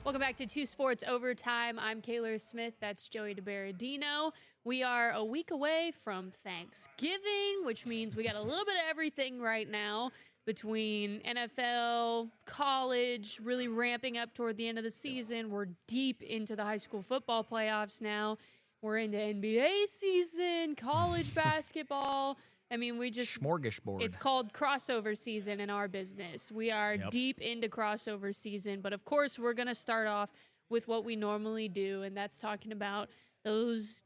Welcome back to Two Sports Overtime. I'm Kayler Smith. That's Joey DeBaradino. We are a week away from Thanksgiving, which means we got a little bit of everything right now between NFL, college, really ramping up toward the end of the season. We're deep into the high school football playoffs now. We're into NBA season, college basketball. I mean, we just smorgasbord. It's called crossover season in our business. We are deep into crossover season, but of course, we're going to start off with what we normally do, and that's talking about those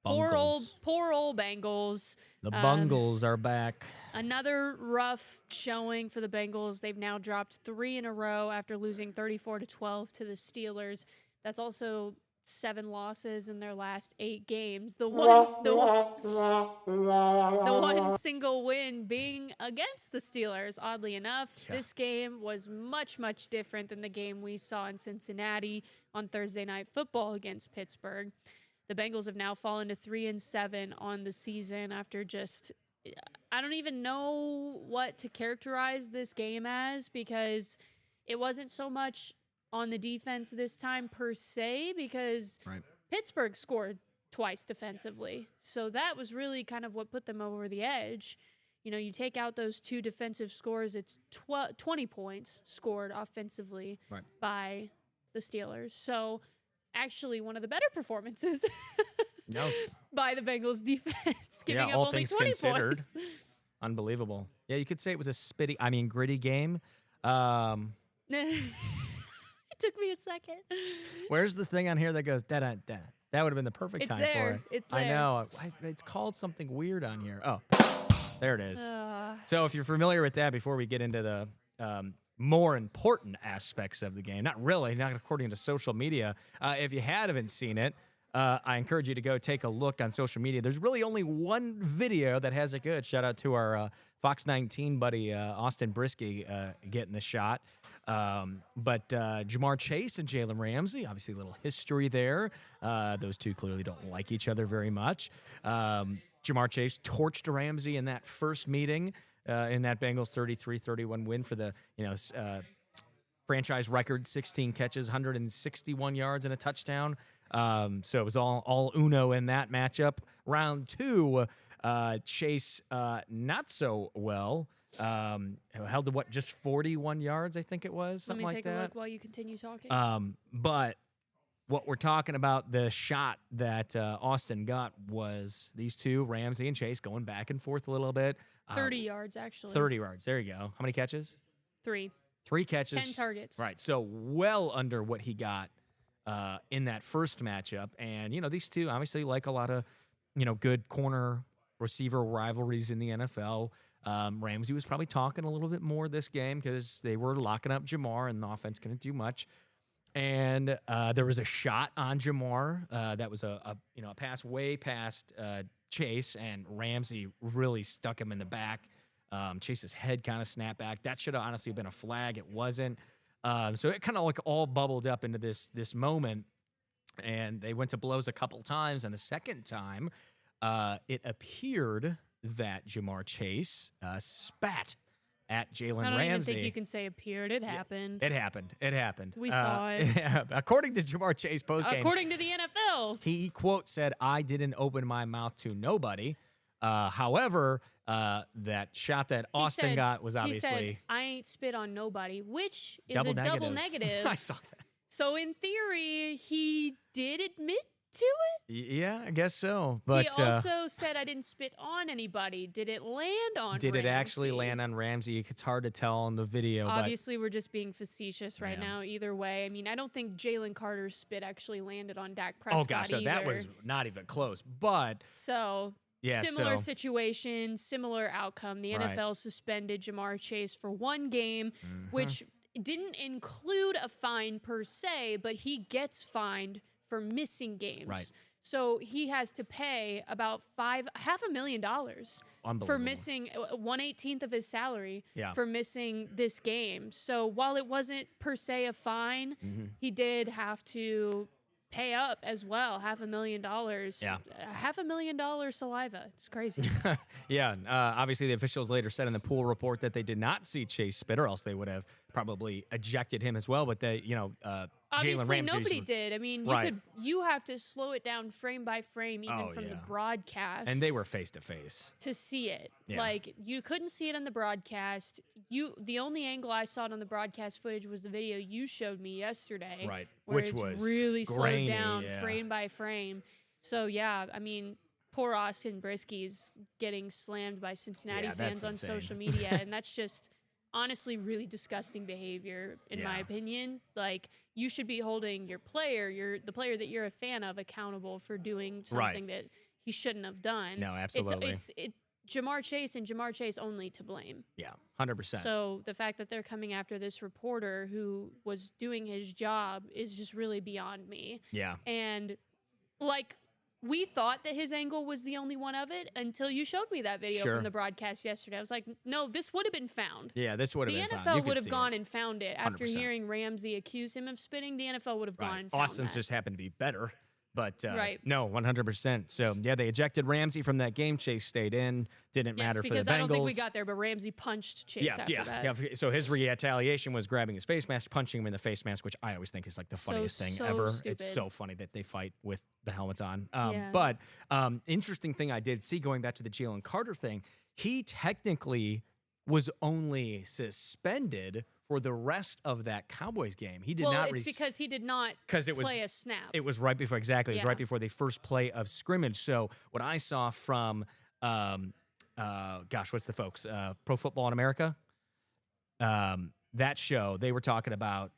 poor old Bengals. The Bengals are back. Another rough showing for the Bengals. They've now dropped 3 in a row after losing 34-12 to the Steelers. That's also 7 losses in their last 8 games. The one single win being against the Steelers, oddly enough. Yeah. This game was much, much different than the game we saw in Cincinnati on Thursday Night Football against Pittsburgh. The Bengals have now fallen to 3-7 on the season after just, I don't even know what to characterize this game as, because it wasn't so much on the defense this time per se, because Pittsburgh scored twice defensively. So that was really kind of what put them over the edge. You know, you take out those 2 defensive scores, it's 20 points scored offensively by the Steelers. So actually one of the better performances by the Bengals defense, giving up only 20 points. Unbelievable. Yeah, you could say it was a gritty game. It took me a second. Where's the thing on here that goes da-da-da? That would have been the perfect time for it. It's there. I know. It's called something weird on here. Oh, there it is. So if you're familiar with that, before we get into the more important aspects of the game, not according to social media, if you haven't seen it, I encourage you to go take a look on social media. There's really only one video that has it good. Shout out to our Fox 19 buddy, Austin Brisky, getting the shot. But Jamar Chase and Jalen Ramsey, obviously a little history there. Those two clearly don't like each other very much. Jamar Chase torched Ramsey in that first meeting in that Bengals 33-31 win for the franchise record, 16 catches, 161 yards and a touchdown. So it was all uno in that matchup. Round 2, Chase not so well. Held to just 41 yards, I think it was, something like that. Let me take a look while you continue talking. But what we're talking about, the shot that Austin got, was these two, Ramsey and Chase, going back and forth a little bit. 30 yards, actually. 30 yards. There you go. How many catches? 3. 3 catches. 10 targets. Right. So well under what he got in that first matchup. And, these two obviously like a lot of, good corner receiver rivalries in the NFL. Ramsey was probably talking a little bit more this game because they were locking up Jamar and the offense couldn't do much. And there was a shot on Jamar that was a pass way past Chase, and Ramsey really stuck him in the back. Chase's head kind of snapped back. That should have honestly been a flag. It wasn't. So it kind of all bubbled up into this moment, and they went to blows a couple times. And the second time, it appeared that Jamar Chase spat at Jalen Ramsey. I don't even think you can say appeared. It happened. It happened. We saw it. Yeah. According to Jamar Chase postgame. According to the NFL. He, quote, said, "I didn't open my mouth to nobody." However, that shot that Austin got was obviously... He said, "I ain't spit on nobody," which is double negative. I saw that. So in theory, he did admit to it? Yeah, I guess so. But he also said, "I didn't spit on anybody." Did it land on Did Ramsey? It actually land on Ramsey? It's hard to tell on the video. Obviously, we're just being facetious right now. Either way, I mean, I don't think Jalen Carter's spit actually landed on Dak Prescott. Oh, gosh, no, that was not even close. But... So... Yeah, similar situation, similar outcome. The NFL suspended Jamar Chase for 1 game, which didn't include a fine per se, but he gets fined for missing games. Right. So he has to pay about $500,000 for missing 1/18 of his salary for missing this game. So while it wasn't per se a fine, he did have to pay up as well, $500,000. Yeah. $500,000 saliva. It's crazy. Yeah. Obviously, the officials later said in the pool report that they did not see Chase spit, or else they would have probably ejected him as well. But they, Jalen Obviously, Ramsey. nobody did. I mean, you have to slow it down frame by frame, even from the broadcast. And they were face to face to see it. Yeah. Like, you couldn't see it on the broadcast. The only angle I saw it on the broadcast footage was the video you showed me yesterday, right? Where Which it's was really grainy, slowed down yeah. frame by frame. So yeah, I mean, poor Austin Brisky's getting slammed by Cincinnati fans on social media, and that's just honestly really disgusting behavior in my opinion. Like, you should be holding your player, the player that you're a fan of, accountable for doing something that he shouldn't have done. No, absolutely. It's Jamar Chase and Jamar Chase only to blame. Yeah, 100%. So the fact that they're coming after this reporter who was doing his job is just really beyond me. Yeah. And like, we thought that his angle was the only one of it until you showed me that video from the broadcast yesterday. I was like, no, this would have been found. Yeah, this would have been found. The NFL would have gone and found it. After 100%. hearing Ramsey accuse him of spitting, the NFL would have gone and found Austin's that. just happened to be better. But Right. no, 100%. So, yeah, they ejected Ramsey from that game. Chase stayed in. Didn't matter for the Bengals. Because I don't think we got there, but Ramsey punched Chase after that. Yeah. So his retaliation was grabbing his face mask, punching him in the face mask, which I always think is like the funniest thing ever. Stupid. It's so funny that they fight with the helmets on. Yeah. But interesting thing I did see, going back to the Jalen Carter thing, he technically was only suspended for the rest of that Cowboys game. He did not. It's because he did not play a snap. It was right before It was right before the first play of scrimmage. So what I saw from, what's the folks? Pro Football in America. That show, they were talking about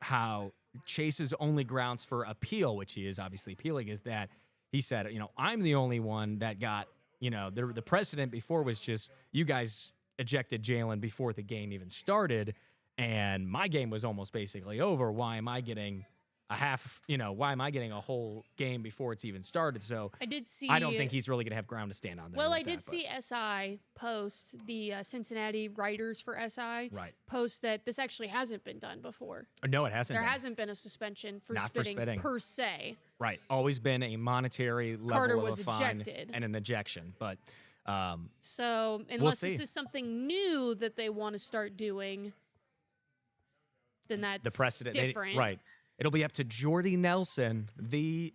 how Chase's only grounds for appeal, which he is obviously appealing, is that he said, I'm the only one that got. The precedent before was just you guys ejected Jalen before the game even started, and my game was almost basically over. Why am I getting a half? Why am I getting a whole game before it's even started? So I did see. I don't think he's really going to have ground to stand on. Well, I did see SI post, the Cincinnati writers for SI post that this actually hasn't been done before. No, it hasn't. There hasn't been a suspension for spitting per se. Right, always been a monetary level Carter of was a fine ejected. and an ejection, but. So unless this is something new that they want to start doing, then that's the precedent different. Right. It'll be up to Jordy Nelson, the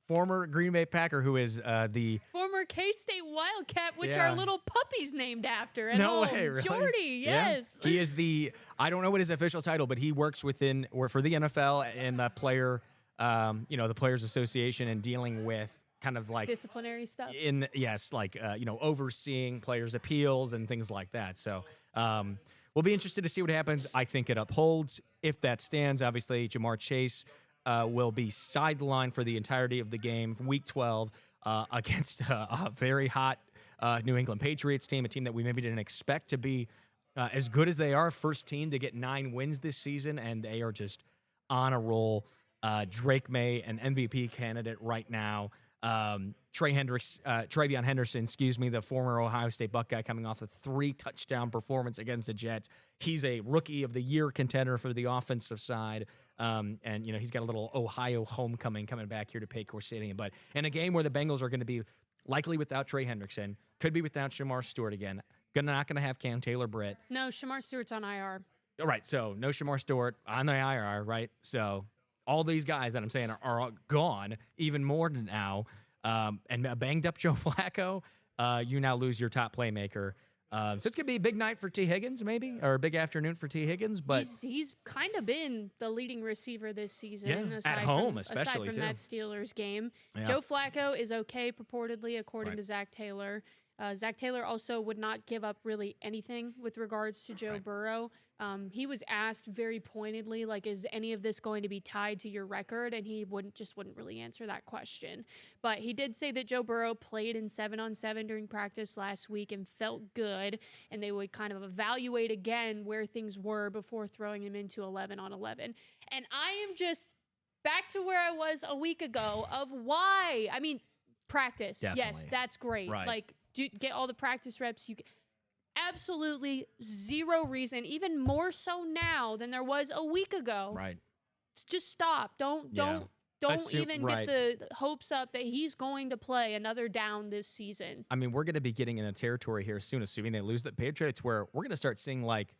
former Green Bay Packer, who is the former K-State Wildcat, which our little puppy's named after. At no home. way, really? Jordy, yes. Yeah. He is I don't know what his official title, but he works for the NFL and the player, the Players Association, and dealing with kind of like disciplinary stuff. Overseeing players' appeals and things like that. So we'll be interested to see what happens. I think it upholds. If that stands, obviously Jamar Chase will be sidelined for the entirety of the game, Week 12, against a very hot New England Patriots team, a team that we maybe didn't expect to be as good as they are. First team to get 9 wins this season, and they are just on a roll. Drake May, an MVP candidate right now. TreVeyon Henderson, the former Ohio State Buckeye, coming off a 3-touchdown performance against the Jets. He's a Rookie of the Year contender for the offensive side. And he's got a little Ohio homecoming coming back here to Paycor Stadium. But in a game where the Bengals are going to be likely without Trey Hendrickson, could be without Shamar Stewart again, not going to have Cam Taylor-Britt. No, Shamar Stewart's on IR. All right, so no Shamar Stewart on the IR, right? So all these guys that I'm saying are gone, even more now. And a banged up Joe Flacco, you now lose your top playmaker. So it's going to be a big night for T. Higgins, maybe, or a big afternoon for T. Higgins. But he's kind of been the leading receiver this season. At home, especially, aside from that Steelers game. Yeah. Joe Flacco is okay, purportedly, according to Zach Taylor. Zach Taylor also would not give up really anything with regards to Joe Burrow. He was asked very pointedly, like, is any of this going to be tied to your record? And he wouldn't really answer that question. But he did say that Joe Burrow played in 7-on-7 during practice last week and felt good, and they would kind of evaluate again where things were before throwing him into 11-on-11. And I am just back to where I was a week ago of why. I mean, practice. Definitely. Yes, that's great. Right. Like, get all the practice reps you get. Absolutely zero reason, even more so now than there was a week ago. Right. Just stop. Don't even get the hopes up that he's going to play another down this season. I mean, we're going to be getting in a territory here soon, assuming they lose the Patriots, where we're going to start seeing like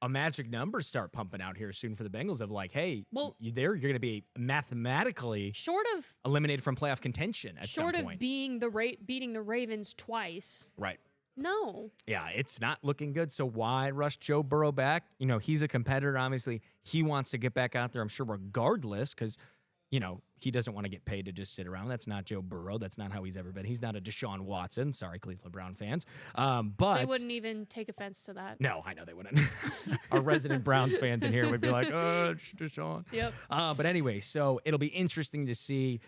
a magic number start pumping out here soon for the Bengals of like, hey, Well, you're going to be mathematically short of eliminated from playoff contention at some point. beating the Ravens twice. Right. No. Yeah, it's not looking good. So why rush Joe Burrow back? You know, he's a competitor. Obviously, he wants to get back out there, I'm sure, regardless, because, you know, he doesn't want to get paid to just sit around. That's not Joe Burrow. That's not how he's ever been. He's not a Deshaun Watson. Sorry, Cleveland Brown fans. But they wouldn't even take offense to that. No, I know they wouldn't. Our resident Browns fans in here would be like, it's Deshaun. Yep. But anyway, so it'll be interesting to see.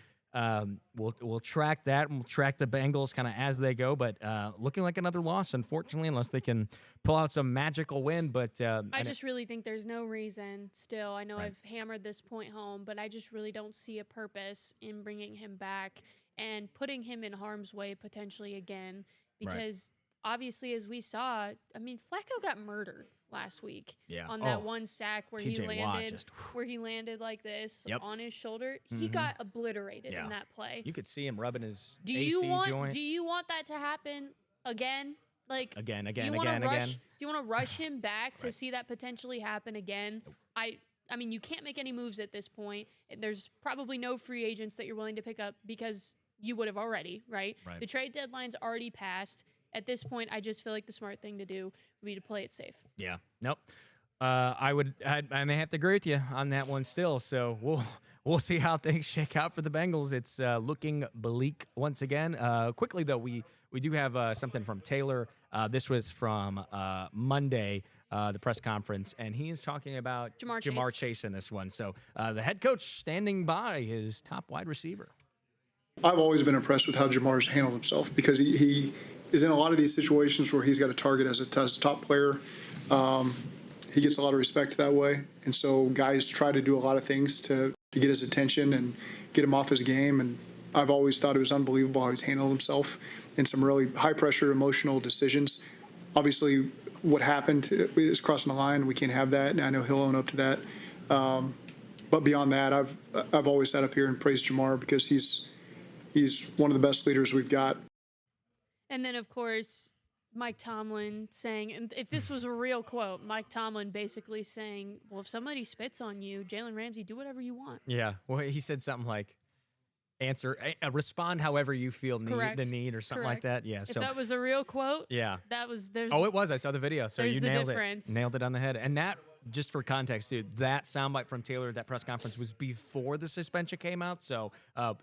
We'll track that, and we'll track the Bengals kind of as they go, but looking like another loss, unfortunately, unless they can pull out some magical win. But I just really think there's no reason still. I know Right. I've hammered this point home, but I just really don't see a purpose in bringing him back and putting him in harm's way potentially again, because obviously, as we saw, I mean, Flacco got murdered last week on that one sack where he TJ Watt landed like this on his shoulder. He Mhm. got obliterated in that play. You could see him rubbing his Do AC joint. Do you want that to happen again? Like Again. Do you want to rush him back to see that potentially happen again? I mean, you can't make any moves at this point. There's probably no free agents that you're willing to pick up because you would have already, right? The trade deadline's already passed. At this point, I just feel like the smart thing to do would be to play it safe. Yeah. Nope. I may have to agree with you on that one still. So we'll see how things shake out for the Bengals. It's looking bleak once again. Quickly though, we do have something from Taylor. This was from Monday, the press conference, and he is talking about Jamar Chase in this one. So the head coach standing by his top wide receiver. I've always been impressed with how Jamar's handled himself because he is in a lot of these situations where he's got a target as a top player. He gets a lot of respect that way. And so guys try to do a lot of things to get his attention and get him off his game. And I've always thought it was unbelievable how he's handled himself in some really high-pressure, emotional decisions. Obviously, what happened is crossing the line. We can't have that, and I know he'll own up to that. But beyond that, I've always sat up here and praised Jamar because he's one of the best leaders we've got. And then, of course, Mike Tomlin saying, and if this was a real quote, Mike Tomlin basically saying, well, if somebody spits on you, Jalen Ramsey, do whatever you want. Yeah. Well, he said something like, respond however you feel the need or something like that. Yeah. If that was a real quote, that was there's. Oh, it was. I saw the video. So you nailed difference. Nailed it on the head. And that, just for context, dude, that soundbite from Taylor at that press conference was before the suspension came out. So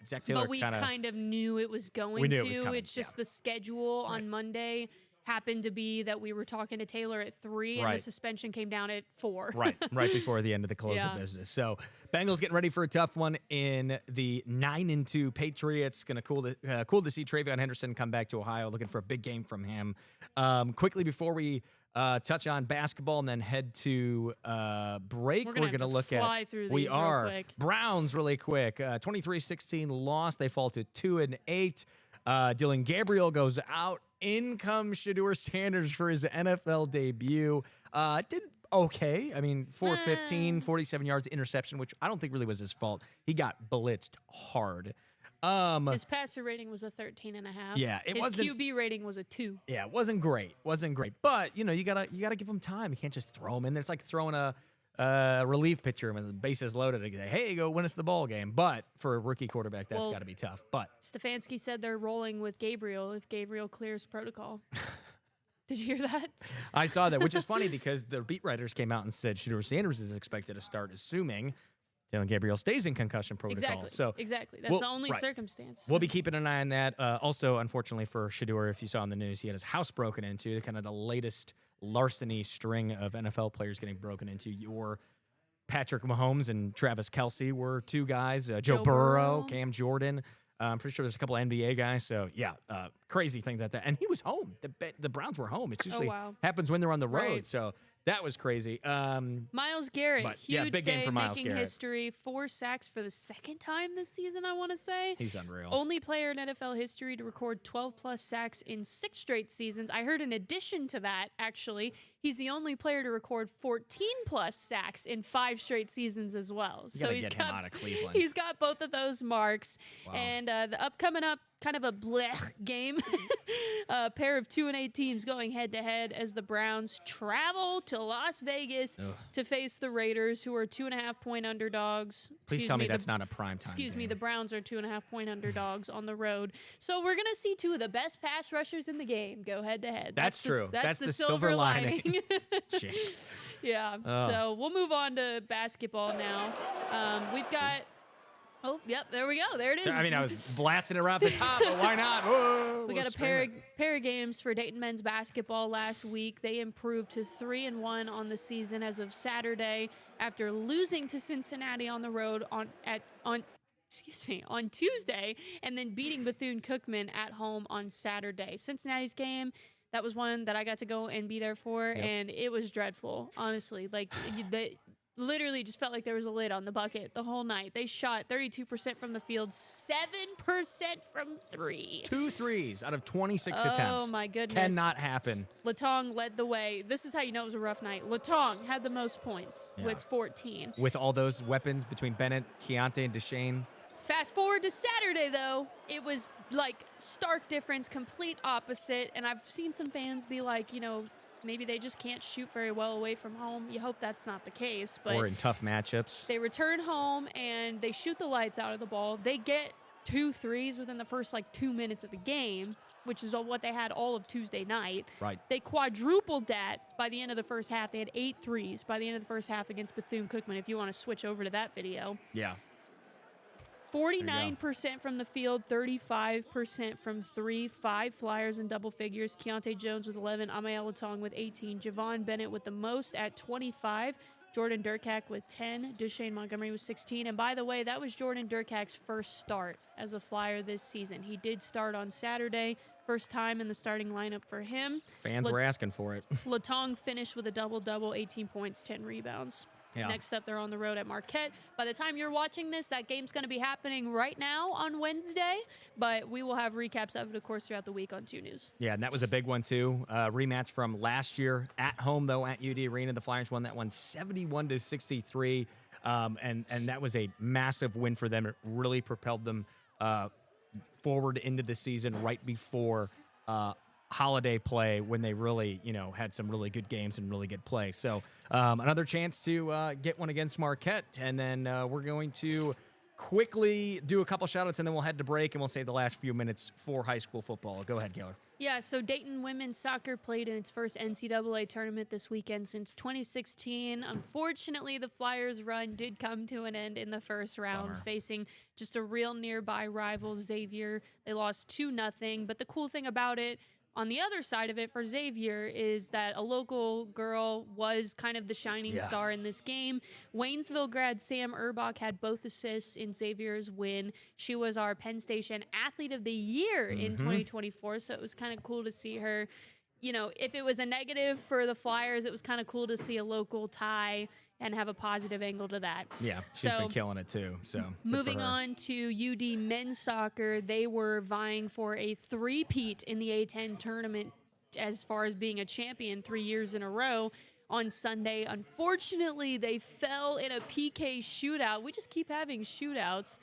Zach Taylor but we kind of knew it was going we knew to. It was coming. It's just the schedule on Monday happened to be that we were talking to Taylor at 3 and the suspension came down at 4. right before the end of the close of business. So Bengals getting ready for a tough one in the 9-2 Patriots. Going to cool to see Travion Henderson come back to Ohio, looking for a big game from him. Quickly before we touch on basketball and then head to break, we're going to look at we are real quick. Browns really quick. 23-16 loss. They fall to 2-8. Dylan Gabriel goes out. In comes Shedeur Sanders for his NFL debut. Did okay. I mean, 415, 47 yards, interception, which I don't think really was his fault. He got blitzed hard. His passer rating was a 13.5. Yeah, his QB rating was a 2. Yeah, it wasn't great. But you gotta give him time. You can't just throw him in. It's like throwing a relief pitcher when the bases loaded and say, hey, go win us the ball game. But for a rookie quarterback, that's got to be tough. But Stefanski said they're rolling with Gabriel if Gabriel clears protocol. Did you hear that? I saw that, which is funny because the beat writers came out and said Shedeur Sanders is expected to start, assuming Dylan Gabriel stays in concussion protocol. Exactly. That's the only circumstance. We'll be keeping an eye on that. Also, unfortunately for Shedeur, if you saw in the news, he had his house broken into, kind of the latest larceny string of NFL players getting broken into. Your Patrick Mahomes and Travis Kelce were 2 guys. Joe Burrow, Cam Jordan. I'm pretty sure there's a couple of NBA guys. So, yeah, crazy thing that. And he was home. The Browns were home. It usually happens when they're on the road. So that was crazy. Myles Garrett, huge big game day, for Myles making Garrett. history. 4 sacks for the second time this season, I want to say. He's unreal. Only player in NFL history to record 12-plus sacks in 6 straight seasons. I heard in addition to that, actually, He's the only player to record 14-plus sacks in 5 straight seasons as well. So he's got him out of Cleveland. He's got both of those marks. Wow. And the upcoming kind of a blech game. A pair of 2-8 teams going head-to-head as the Browns travel to Las Vegas to face the Raiders, who are 2.5-point underdogs. Please tell me that's not a prime time Excuse me, game. the Browns are 2.5-point underdogs on the road. So we're going to see 2 of the best pass rushers in the game go head-to-head. That's true. That's the silver lining. Jinx. Yeah. Oh. So we'll move on to basketball now. We've got... Oh, yep, there we go. There it is. I mean, I was blasting it right off the top, but why not? Whoa, we got a pair of games for Dayton men's basketball last week. They improved to 3-1 on the season as of Saturday after losing to Cincinnati on the road on Tuesday, and then beating Bethune-Cookman at home on Saturday. Cincinnati's game, that was one that I got to go and be there for, and it was dreadful, honestly. Like, literally just felt like there was a lid on the bucket the whole night. They shot 32% from the field, 7% from 3. 2 threes out of 26 attempts. Oh, my goodness. Cannot happen. Latong led the way. This is how you know it was a rough night. Latong had the most points with 14. With all those weapons between Bennett, Keontae, and Deshane. Fast forward to Saturday, though, it was like stark difference, complete opposite. And I've seen some fans be like, maybe they just can't shoot very well away from home. You hope that's not the case. But or in tough matchups. They return home and they shoot the lights out of the ball. They get 2 threes within the first 2 minutes of the game, which is what they had all of Tuesday night. Right. They quadrupled that by the end of the first half. They had 8 threes by the end of the first half against Bethune-Cookman, if you want to switch over to that video. Yeah. 49% from the field, 35% from 3, 5 Flyers in double figures. Keontae Jones with 11, Amael Latong with 18, Javon Bennett with the most at 25, Jordan Durkak with 10, Deshane Montgomery with 16. And by the way, that was Jordan Durkak's first start as a Flyer this season. He did start on Saturday, first time in the starting lineup for him. Fans were asking for it. Latong finished with a double-double, 18 points, 10 rebounds. Yeah. Next up, they're on the road at Marquette. By the time you're watching this, that game's going to be happening right now on Wednesday, but we will have recaps of it, of course, throughout the week on 2 News. Yeah, and that was a big one, too. Rematch from last year at home, though, at UD Arena. The Flyers won that one 71-63, and that was a massive win for them. It really propelled them forward into the season right before holiday play when they really, had some really good games and really good play. So another chance to get one against Marquette. And then we're going to quickly do a couple shout-outs, and then we'll head to break, and we'll save the last few minutes for high school football. Go ahead, Kayler. Yeah, so Dayton women's soccer played in its first NCAA tournament this weekend since 2016. Unfortunately, the Flyers' run did come to an end in the first round, facing just a real nearby rival, Xavier. They lost 2-0, but the cool thing about it, on the other side of it for Xavier, is that a local girl was kind of the shining star in this game. Waynesville grad Sam Urbach had both assists in Xavier's win. She was our Penn Station Athlete of the Year in 2024, so it was kind of cool to see her. If it was a negative for the Flyers, it was kind of cool to see a local tie and have a positive angle to that. Yeah, she's been killing it too. So moving on to UD men's soccer, they were vying for a three-peat in the A10 tournament as far as being a champion 3 years in a row on Sunday. Unfortunately, they fell in a PK shootout. We just keep having shootouts.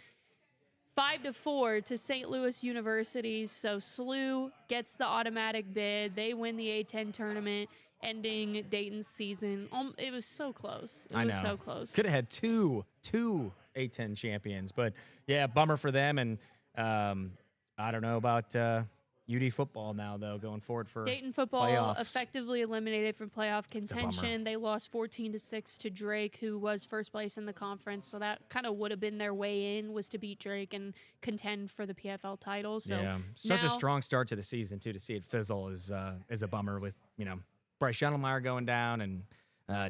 5-4 to St. Louis University. So SLU gets the automatic bid. They win the A10 tournament, ending Dayton's season. It was so close. It was so close. Could have had two A10 champions, but yeah, bummer for them. And I don't know about UD football now, though, going forward for Dayton football playoffs. Effectively eliminated from playoff contention. They lost 14-6 to Drake, who was first place in the conference. So that kind of would have been their way in, was to beat Drake and contend for the PFL title. So yeah, such a strong start to the season too. To see it fizzle is a bummer. With Bryce Schendelmeyer going down, and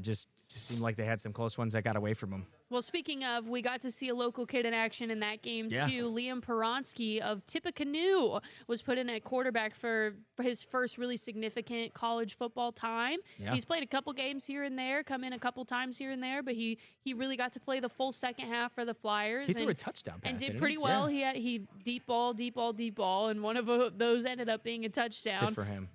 just seemed like they had some close ones that got away from them. Well, speaking of, we got to see a local kid in action in that game, too. Liam Peronsky of Tippecanoe was put in at quarterback for his first really significant college football time. Yeah. He's played a couple games here and there, come in a couple times here and there, but he really got to play the full second half for the Flyers. He threw a touchdown pass, and did pretty well. Yeah. He deep ball, and one of those ended up being a touchdown. Good for him.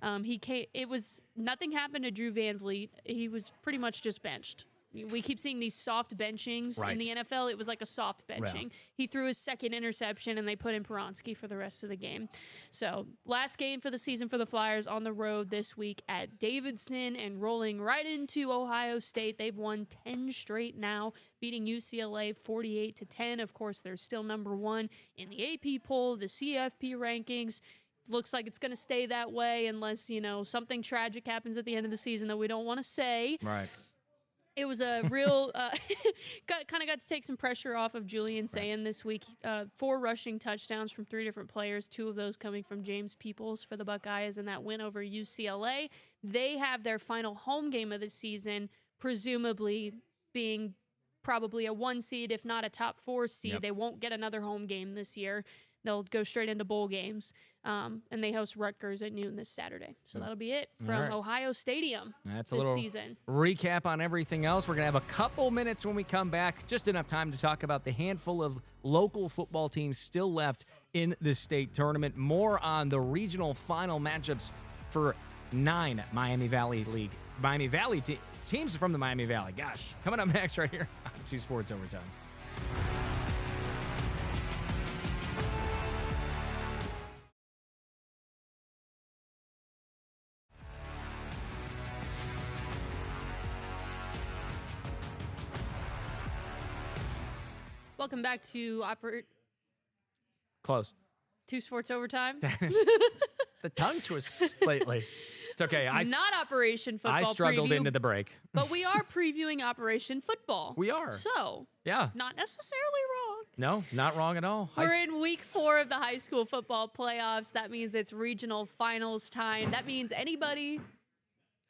Nothing happened to Drew Van Vliet. He was pretty much just benched. We keep seeing these soft benchings in the NFL. It was like a soft benching. Yeah. He threw his second interception, and they put in Peronsky for the rest of the game. So last game for the season for the Flyers on the road this week at Davidson and rolling right into Ohio State. They've won 10 straight now, beating UCLA 48-10. Of course, they're still number one in the AP poll, the CFP rankings. Looks like it's going to stay that way unless, something tragic happens at the end of the season that we don't want to say. Right. It was a real, got to take some pressure off of Julian Sayin this week. 4 rushing touchdowns from 3 different players, 2 of those coming from James Peoples for the Buckeyes in that win over UCLA. They have their final home game of the season, presumably being probably a 1 seed, if not a top 4 seed. Yep. They won't get another home game this year. They'll go straight into bowl games, and they host Rutgers at noon this Saturday. So that'll be it from Ohio Stadium That's this a little season. Recap on everything else. We're going to have a couple minutes when we come back, just enough time to talk about the handful of local football teams still left in the state tournament. More on the regional final matchups for 9 Miami Valley teams from the Miami Valley. Gosh, coming up next right here on 2 Sports Overtime. Welcome back to Close. 2 Sports Overtime. The tongue twists lately. It's okay. Not Operation Football I struggled preview, into the break. but we are previewing Operation Football. We are. So, Yeah. not necessarily wrong. No, not wrong at all. We're in week 4 of the high school football playoffs. That means it's regional finals time. That means anybody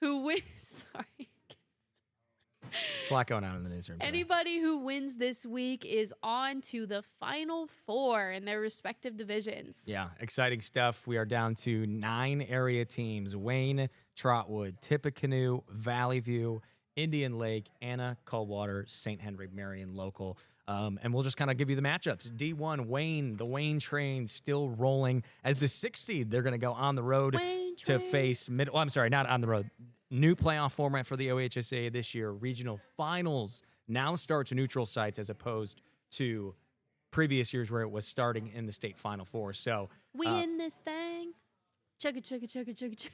who wins... Sorry. There's a lot going on in the newsroom today. Anybody who wins this week is on to the Final 4 in their respective divisions. Yeah, exciting stuff. We are down to 9 area teams: Wayne, Trotwood, Tippecanoe, Valley View, Indian Lake, Anna, Coldwater, St. Henry, Marion local. And we'll just kind of give you the matchups. D1, Wayne, the Wayne train still rolling. As the 6th seed, they're going to go on the road to face not on the road. New playoff format for the OHSA this year. Regional finals now starts neutral sites as opposed to previous years where it was starting in the state Final Four. So we in this thing. Chugga, chugga, chugga, chugga,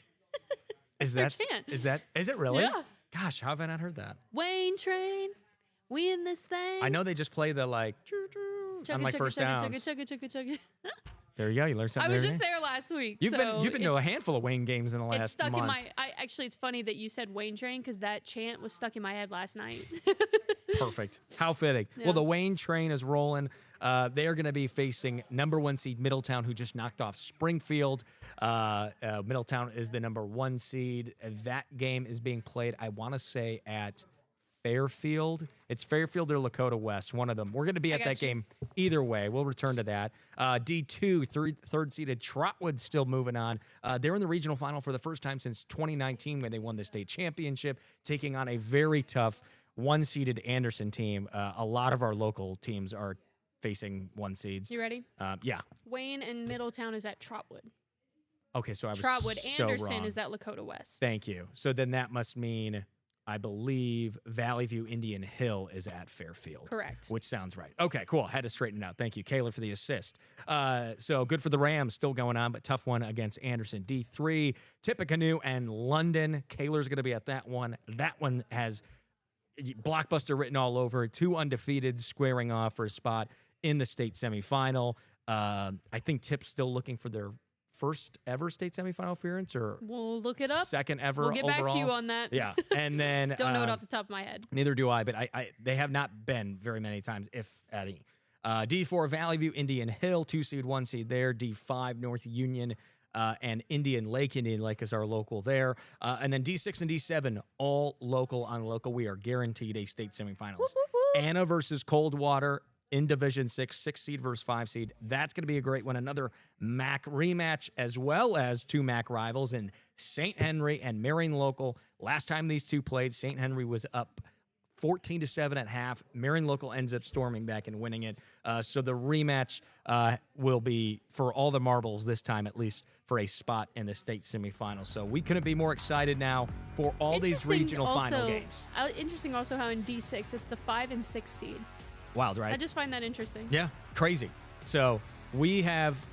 chugga. Is it really? Yeah. Gosh, how have I not heard that? Wayne train. We in this thing. I know they just play the on my first downs. Chugga, chugga, chugga. There you go. You learned something. I was just there last week. You've been to a handful of Wayne games in the last month. It's stuck in my. Actually, it's funny that you said Wayne train because that chant was stuck in my head last night. Perfect. How fitting. Yeah. Well, the Wayne train is rolling. They are going to be facing number 1 seed Middletown, who just knocked off Springfield. Middletown is the number 1 seed. That game is being played, I want to say, at Fairfield. It's Fairfield or Lakota West, one of them. We're going to be at that game either way. We'll return to that. D2, third-seeded Trotwood still moving on. They're in the regional final for the first time since 2019 when they won the state championship, taking on a very tough 1-seeded Anderson team. A lot of our local teams are facing 1 seeds. You ready? Yeah. Wayne and Middletown is at Trotwood. Okay, so I was Trotwood. so Anderson wrong. is at Lakota West. Thank you. So then that must mean, I believe, Valley View Indian Hill is at Fairfield. Correct. Which sounds right. Okay, cool. Had to straighten it out. Thank you, Kayler, for the assist. So good for the Rams, still going on, but tough one against Anderson. D3, Tippecanoe and London. Kayler's going to be at that one. That one has blockbuster written all over. 2 undefeated, squaring off for a spot in the state semifinal. I think Tip's still looking for their first ever state semifinal appearance, or we'll look it up. Second ever. We'll get overall. back to you on that. Yeah, and then don't know it off the top of my head. Neither do I, but they have not been very many times, if any. D4 Valley View, Indian Hill, 2 seed, 1 seed there. D5 North Union and Indian Lake. Indian Lake is our local there. And then D6 and D7 all local on local. We are guaranteed a state semifinalist Anna versus Coldwater in Division 6, 6 seed versus 5 seed. That's going to be a great one. Another MAC rematch, as well as 2 MAC rivals in St. Henry and Marion Local. Last time these two played, St. Henry was up 14-7 at half. Marion Local ends up storming back and winning it. So the rematch will be for all the marbles this time, at least for a spot in the state semifinals. So we couldn't be more excited now for all these regional final games. Interesting also how in D6 it's the 5 and 6 seed. Wild, right? I just find that interesting. Yeah, crazy. So we have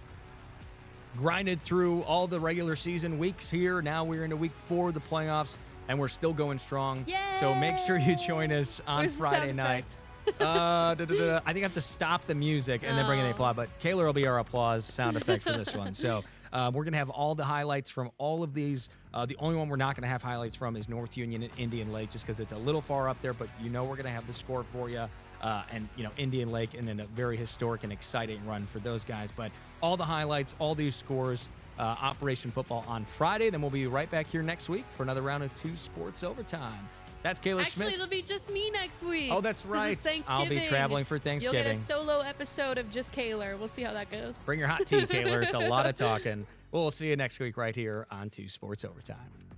grinded through all the regular season weeks here. Now we're into week 4 of the playoffs, and we're still going strong. Yay! So make sure you join us on Where's the Friday sound night. effect? I think I have to stop the music and then bring in the applause. But Kayler will be our applause sound effect for this one. So we're going to have all the highlights from all of these. The only one we're not going to have highlights from is North Union and Indian Lake, just because it's a little far up there. But we're going to have the score for you. And Indian Lake, and then a very historic and exciting run for those guys. But all the highlights, all these scores, Operation Football on Friday. Then we'll be right back here next week for another round of 2 Sports Overtime. That's Kayler Smith. Actually, it'll be just me next week. Oh, that's right. It's Thanksgiving. I'll be traveling for Thanksgiving. You'll get a solo episode of just Kayler. We'll see how that goes. Bring your hot tea, Kayler. It's a lot of talking. We'll see you next week right here on 2 Sports Overtime.